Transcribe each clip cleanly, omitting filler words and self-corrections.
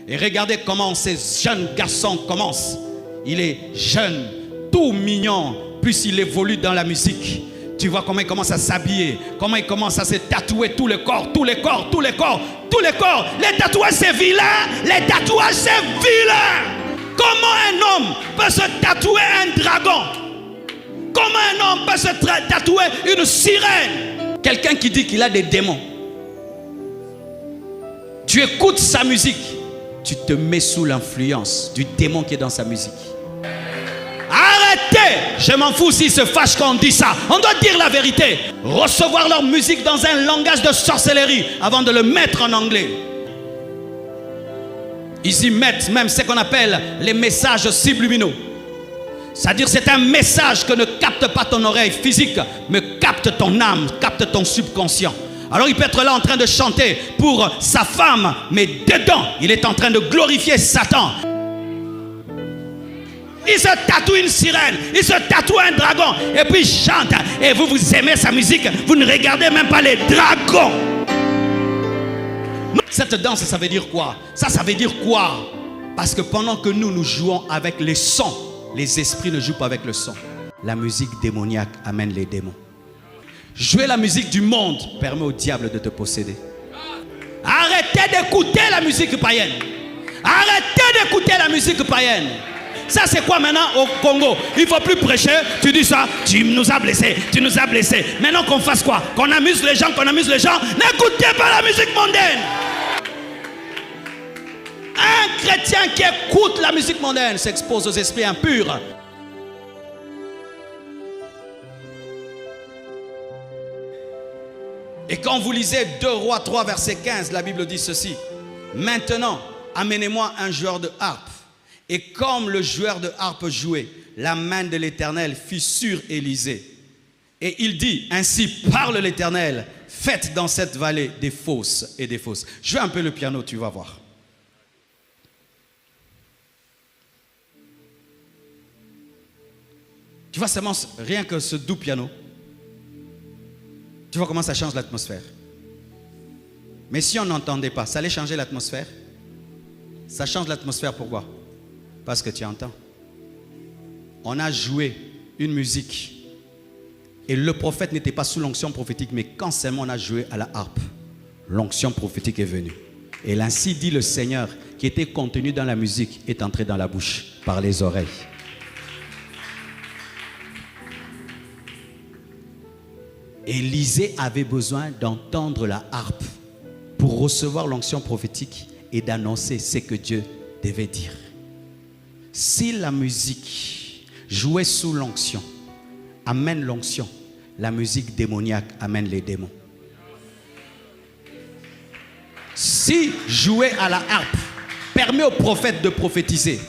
Et regardez comment ces jeunes garçons commencent. Il est jeune, tout mignon, plus il évolue dans la musique. Tu vois comment il commence à s'habiller, comment il commence à se tatouer tout le corps, tout le corps, tout le corps, tout le corps. Les tatouages c'est vilain, les tatouages c'est vilain. Comment un homme peut se tatouer un dragon? Comment un homme peut se tatouer une sirène? Quelqu'un qui dit qu'il a des démons. Tu écoutes sa musique, tu te mets sous l'influence du démon qui est dans sa musique. Arrêtez! Je m'en fous s'ils se fâchent quand on dit ça. On doit dire la vérité. Recevoir leur musique dans un langage de sorcellerie avant de le mettre en anglais. Ils y mettent même ce qu'on appelle les messages subliminaux. C'est-à-dire c'est un message que ne capte pas ton oreille physique, mais capte ton âme, capte ton subconscient. Alors il peut être là en train de chanter pour sa femme, mais dedans, il est en train de glorifier Satan. Il se tatoue une sirène, il se tatoue un dragon, et puis il chante. Et vous, vous aimez sa musique, vous ne regardez même pas les dragons. Cette danse, ça veut dire quoi? Ça veut dire quoi? Parce que pendant que nous jouons avec les sons, les esprits ne jouent pas avec le son. La musique démoniaque amène les démons. Jouer la musique du monde permet au diable de te posséder. Arrêtez d'écouter la musique païenne. Arrêtez d'écouter la musique païenne. Ça c'est quoi maintenant au Congo? Il ne faut plus prêcher. Tu dis ça, tu nous as blessés, tu nous as blessés. Maintenant qu'on fasse quoi? Qu'on amuse les gens, qu'on amuse les gens. N'écoutez pas la musique mondaine. Un chrétien qui écoute la musique mondaine s'expose aux esprits impurs. Et quand vous lisez 2 Rois 3 verset 15, la Bible dit ceci. Maintenant, amenez-moi un joueur de harpe. Et comme le joueur de harpe jouait, la main de l'Éternel fut sur Élisée. Et il dit, ainsi parle l'Éternel, faites dans cette vallée des fosses et des fosses. Je vais un peu le piano, tu vas voir. Tu vois seulement rien que ce doux piano. Tu vois comment ça change l'atmosphère. Mais si on n'entendait pas, ça allait changer l'atmosphère. Ça change l'atmosphère, pourquoi? Parce que tu entends. On a joué une musique. Et le prophète n'était pas sous l'onction prophétique, mais quand seulement on a joué à la harpe, l'onction prophétique est venue. Et ainsi dit le Seigneur, qui était contenu dans la musique, est entré dans la bouche, par les oreilles. Élisée avait besoin d'entendre la harpe pour recevoir l'onction prophétique et d'annoncer ce que Dieu devait dire. Si la musique jouée sous l'onction amène l'onction, la musique démoniaque amène les démons. Si jouer à la harpe permet au prophète de prophétiser,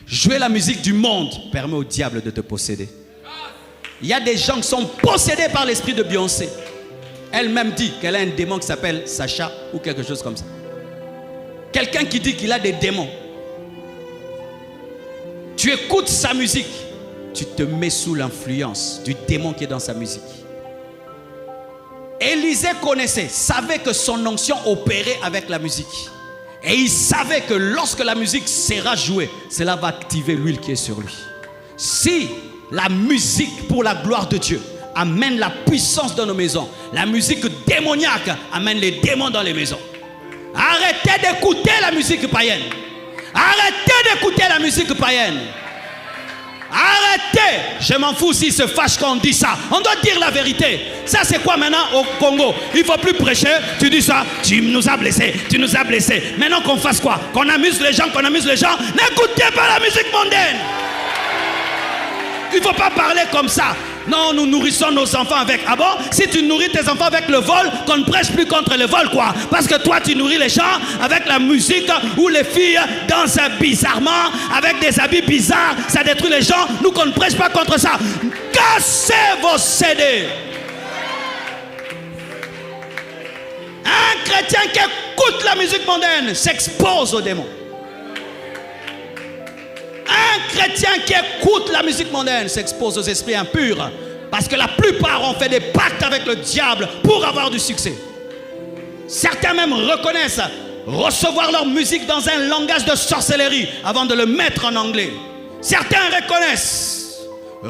jouer la musique du monde permet au diable de te posséder. Il y a des gens qui sont possédés par l'esprit de Beyoncé. Elle-même dit qu'elle a un démon qui s'appelle Sacha ou quelque chose comme ça. Quelqu'un qui dit qu'il a des démons. Tu écoutes sa musique, tu te mets sous l'influence du démon qui est dans sa musique. Élisée connaissait, savait que son onction opérait avec la musique. Et il savait que lorsque la musique sera jouée, cela va activer l'huile qui est sur lui. Si la musique pour la gloire de Dieu amène la puissance dans nos maisons, la musique démoniaque amène les démons dans les maisons. Arrêtez d'écouter la musique païenne. Arrêtez d'écouter la musique païenne. Arrêtez. Je m'en fous s'ils se fâchent quand on dit ça. On doit dire la vérité. Ça c'est quoi maintenant au Congo? Il ne faut plus prêcher. Tu dis ça, tu nous as blessés, tu nous as blessés. Maintenant qu'on fasse quoi? Qu'on amuse les gens, qu'on amuse les gens. N'écoutez pas la musique mondaine. Il ne faut pas parler comme ça. Non, nous nourrissons nos enfants avec. Ah bon? Si tu nourris tes enfants avec le vol, qu'on ne prêche plus contre le vol, quoi. Parce que toi, tu nourris les gens avec la musique où les filles dansent bizarrement, avec des habits bizarres. Ça détruit les gens. Nous, qu'on ne prêche pas contre ça. Cassez vos CD. Un chrétien qui écoute la musique mondaine s'expose aux démons. Un chrétien qui écoute la musique mondaine s'expose aux esprits impurs. Parce que la plupart ont fait des pactes avec le diable pour avoir du succès. Certains même reconnaissent recevoir leur musique dans un langage de sorcellerie avant de le mettre en anglais. Certains reconnaissent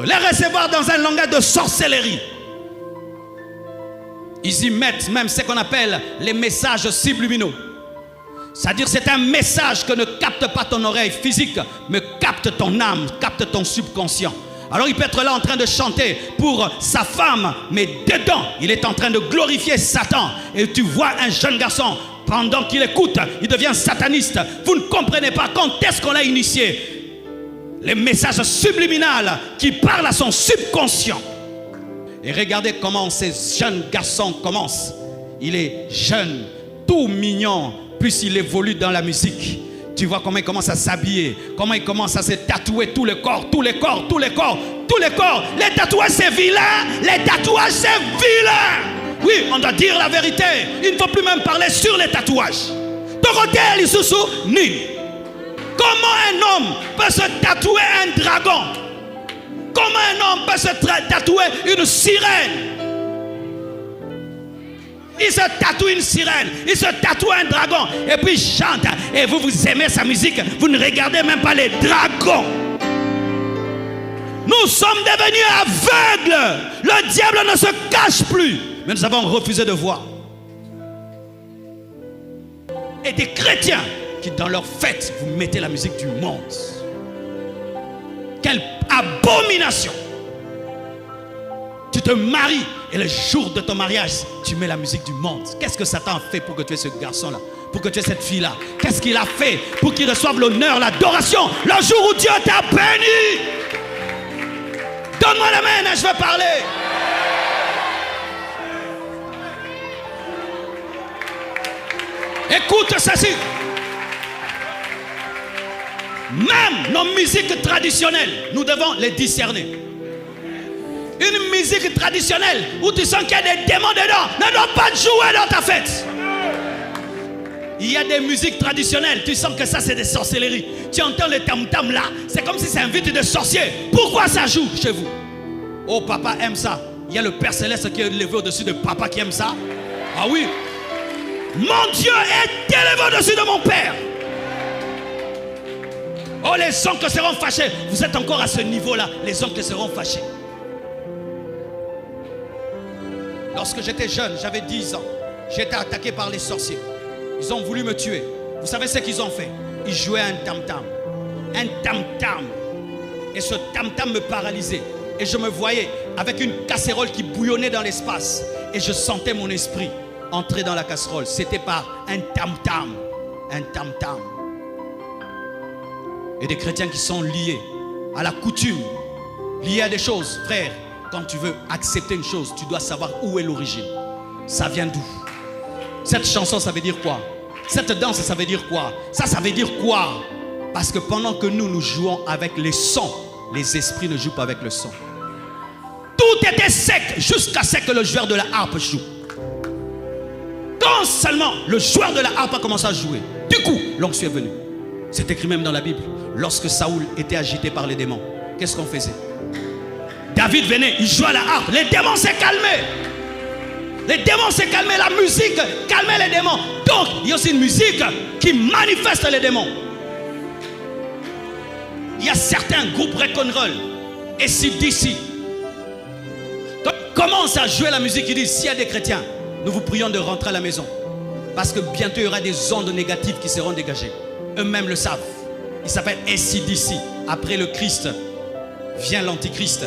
les recevoir dans un langage de sorcellerie. Ils y mettent même ce qu'on appelle les messages subliminaux. C'est-à-dire c'est un message que ne capte pas ton oreille physique, mais capte ton âme, capte ton subconscient. Alors il peut être là en train de chanter pour sa femme, mais dedans, il est en train de glorifier Satan. Et tu vois un jeune garçon, pendant qu'il écoute, il devient sataniste. Vous ne comprenez pas quand est-ce qu'on l'a initié. Les messages subliminaux qui parlent à son subconscient. Et regardez comment ces jeunes garçons commencent. Il est jeune, tout mignon, plus il évolue dans la musique. Tu vois comment il commence à s'habiller, comment il commence à se tatouer tout le corps, tous les corps, tous les corps, tous les corps. Les tatouages c'est vilain, les tatouages c'est vilain. Oui, on doit dire la vérité. Il ne faut plus même parler sur les tatouages. Dorothée Lisusu, ni. Comment un homme peut se tatouer un dragon? Comment un homme peut se tatouer une sirène? Il se tatoue une sirène, il se tatoue un dragon, et puis il chante. Et vous, vous aimez sa musique, vous ne regardez même pas les dragons. Nous sommes devenus aveugles. Le diable ne se cache plus. Mais nous avons refusé de voir. Et des chrétiens qui dans leur fête, vous mettez la musique du monde. Quelle abomination! Tu te maries et le jour de ton mariage, tu mets la musique du monde. Qu'est-ce que Satan a fait pour que tu aies ce garçon-là, pour que tu aies cette fille-là? Qu'est-ce qu'il a fait pour qu'il reçoive l'honneur, l'adoration, le jour où Dieu t'a béni? Donne-moi la main, je veux parler. Écoute ceci. Même nos musiques traditionnelles, nous devons les discerner. Une musique traditionnelle où tu sens qu'il y a des démons dedans ne doit pas jouer dans ta fête. Il y a des musiques traditionnelles, tu sens que ça c'est des sorcelleries. Tu entends le tam-tam là, c'est comme si c'est un vide de sorcier. Pourquoi ça joue chez vous? Oh, papa aime ça. Il y a le Père Céleste qui est élevé au-dessus de papa qui aime ça. Ah oui. Mon Dieu est élevé au-dessus de mon Père. Oh, les oncles seront fâchés. Vous êtes encore à ce niveau-là. Les oncles seront fâchés. Lorsque j'étais jeune, j'avais 10 ans, j'ai été attaqué par les sorciers. Ils ont voulu me tuer. Vous savez ce qu'ils ont fait? Ils jouaient un tam-tam. Un tam-tam. Et ce tam-tam me paralysait. Et je me voyais avec une casserole qui bouillonnait dans l'espace. Et je sentais mon esprit entrer dans la casserole. C'était par un tam-tam. Un tam-tam. Et des chrétiens qui sont liés à la coutume, liés à des choses. Frère, quand tu veux accepter une chose, tu dois savoir où est l'origine. Ça vient d'où? Cette chanson, ça veut dire quoi? Cette danse, ça veut dire quoi? Ça veut dire quoi? Parce que pendant que nous jouons avec les sons, les esprits ne jouent pas avec le son. Tout était sec jusqu'à ce que le joueur de la harpe joue. Quand seulement le joueur de la harpe a commencé à jouer, du coup, l'onction est venue. C'est écrit même dans la Bible. Lorsque Saoul était agité par les démons, qu'est-ce qu'on faisait? David venait, il jouait à la harpe. Les démons s'est calmés. Les démons s'est calmés. La musique calmait les démons. Donc, il y a aussi une musique qui manifeste les démons. Il y a certains groupes rock'n'roll, AC/DC, quand ils commencent à jouer la musique, ils disent, s'il y a des chrétiens, nous vous prions de rentrer à la maison. Parce que bientôt, il y aura des ondes négatives qui seront dégagées. Eux-mêmes le savent. Il s'appelle AC/DC. Après le Christ, vient l'Antichrist.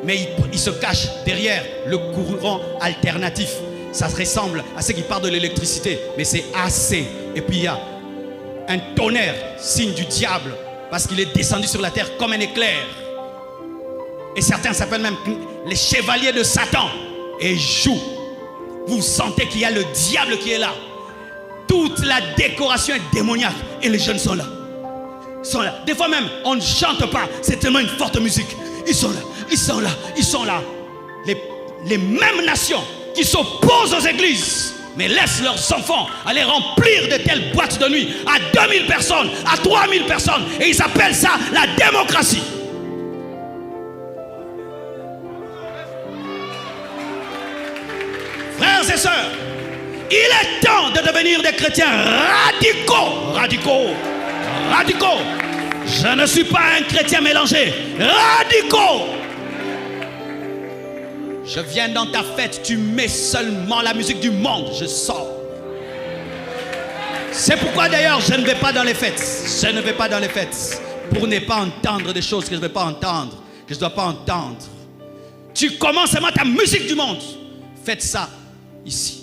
Mais il se cache derrière le courant alternatif. Ça ressemble à ce qui part de l'électricité, mais c'est AC. Et puis il y a un tonnerre, signe du diable, parce qu'il est descendu sur la terre comme un éclair. Et certains s'appellent même les chevaliers de Satan. Et jouent. Vous sentez qu'il y a le diable qui est là. Toute la décoration est démoniaque. Et les jeunes sont là. Ils sont là. Des fois même, on ne chante pas. C'est tellement une forte musique. Ils sont là. Ils sont là. Ils sont là. Les mêmes nations qui s'opposent aux églises, mais laissent leurs enfants aller remplir de telles boîtes de nuit à 2000 personnes, à 3000 personnes. Et ils appellent ça la démocratie. Frères et sœurs, Il est temps de devenir des chrétiens radicaux. Radicaux. Radicaux. Je ne suis pas un chrétien mélangé. Radicaux. Je viens dans ta fête, tu mets seulement la musique du monde, je sors. C'est pourquoi d'ailleurs je ne vais pas dans les fêtes. Je ne vais pas dans les fêtes pour ne pas entendre des choses que je ne vais pas entendre, que je ne dois pas entendre. Tu commences seulement ta musique du monde. Faites ça ici.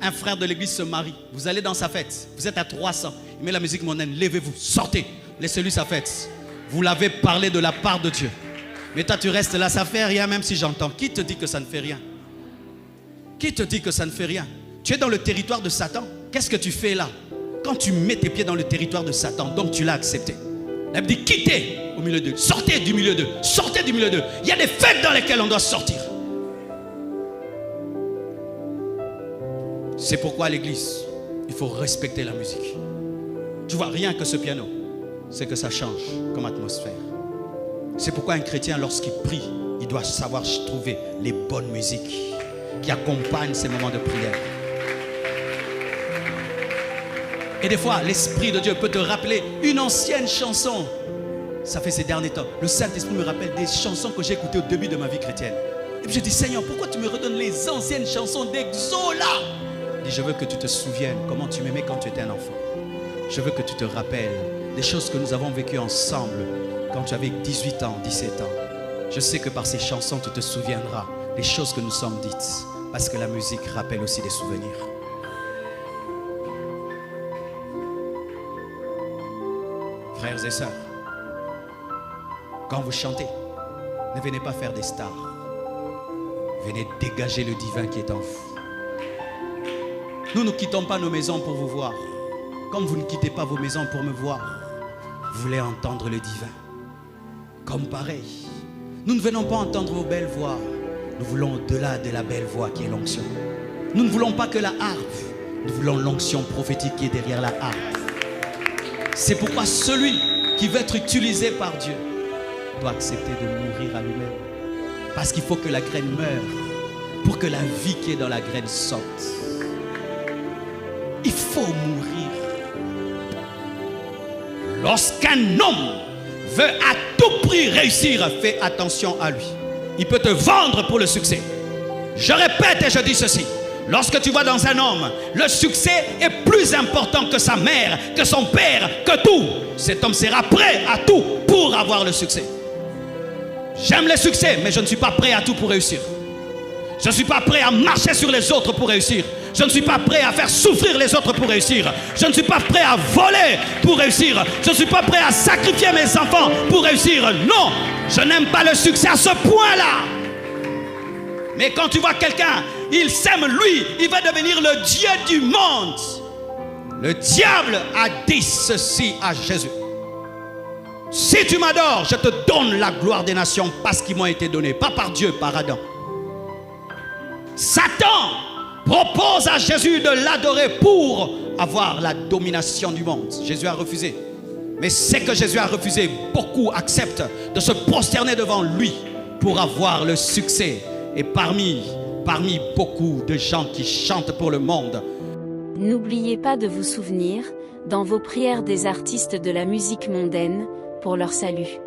Un frère de l'église se marie. Vous allez dans sa fête. Vous êtes à 300. Il met la musique mondaine. Levez-vous, sortez. Laissez-lui sa fête. Vous l'avez parlé de la part de Dieu. Mais toi tu restes là, ça ne fait rien même si j'entends. Qui te dit que ça ne fait rien? Qui te dit que ça ne fait rien? Tu es dans le territoire de Satan. Qu'est-ce que tu fais là? Quand tu mets tes pieds dans le territoire de Satan, donc tu l'as accepté. La Bible dit quittez au milieu d'eux. Sortez du milieu d'eux. Sortez du milieu d'eux. Il y a des fêtes dans lesquelles on doit sortir. C'est pourquoi à l'église, il faut respecter la musique. Tu vois, rien que ce piano, c'est que ça change comme atmosphère. C'est pourquoi un chrétien, lorsqu'il prie, il doit savoir trouver les bonnes musiques qui accompagnent ces moments de prière. Et des fois, l'Esprit de Dieu peut te rappeler une ancienne chanson. Ça fait ces derniers temps. Le Saint-Esprit me rappelle des chansons que j'ai écoutées au début de ma vie chrétienne. Et puis je dis, Seigneur, pourquoi tu me redonnes les anciennes chansons d'Exo là? Je dis, je veux que tu te souviennes comment tu m'aimais quand tu étais un enfant. Je veux que tu te rappelles des choses que nous avons vécues ensemble quand tu avais 18 ans, 17 ans. Je sais que par ces chansons, tu te souviendras des choses que nous sommes dites. Parce que la musique rappelle aussi des souvenirs. Frères et sœurs, quand vous chantez, ne venez pas faire des stars. Venez dégager le divin qui est en vous. Nous ne quittons pas nos maisons pour vous voir. Comme vous ne quittez pas vos maisons pour me voir, vous voulez entendre le divin. Comme pareil, nous ne venons pas entendre vos belles voix. Nous voulons au-delà de la belle voix qui est l'onction. Nous ne voulons pas que la harpe. Nous voulons l'onction prophétique qui est derrière la harpe. C'est pourquoi celui qui veut être utilisé par Dieu doit accepter de mourir à lui-même. Parce qu'il faut que la graine meure pour que la vie qui est dans la graine sorte. Il faut mourir. Lorsqu'un homme veut à tout prix réussir, fais attention à lui. Il peut te vendre pour le succès. Je répète et je dis ceci. Lorsque tu vois dans un homme, le succès est plus important que sa mère, que son père, que tout. Cet homme sera prêt à tout pour avoir le succès. J'aime le succès, mais je ne suis pas prêt à tout pour réussir. Je ne suis pas prêt à marcher sur les autres pour réussir. Je ne suis pas prêt à faire souffrir les autres pour réussir. Je ne suis pas prêt à voler pour réussir. Je ne suis pas prêt à sacrifier mes enfants pour réussir. Non, je n'aime pas le succès à ce point-là. Mais quand tu vois quelqu'un, il s'aime lui, il va devenir le Dieu du monde. Le diable a dit ceci à Jésus. Si tu m'adores, je te donne la gloire des nations parce qu'ils m'ont été donnés, pas par Dieu, par Adam. Satan propose à Jésus de l'adorer pour avoir la domination du monde. Jésus a refusé. Mais c'est que Jésus a refusé, beaucoup acceptent de se prosterner devant lui pour avoir le succès. Et parmi beaucoup de gens qui chantent pour le monde. N'oubliez pas de vous souvenir, dans vos prières, des artistes de la musique mondaine, pour leur salut.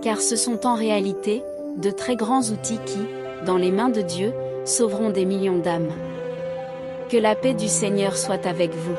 Car ce sont en réalité de très grands outils qui, dans les mains de Dieu, sauveront des millions d'âmes. Que la paix du Seigneur soit avec vous.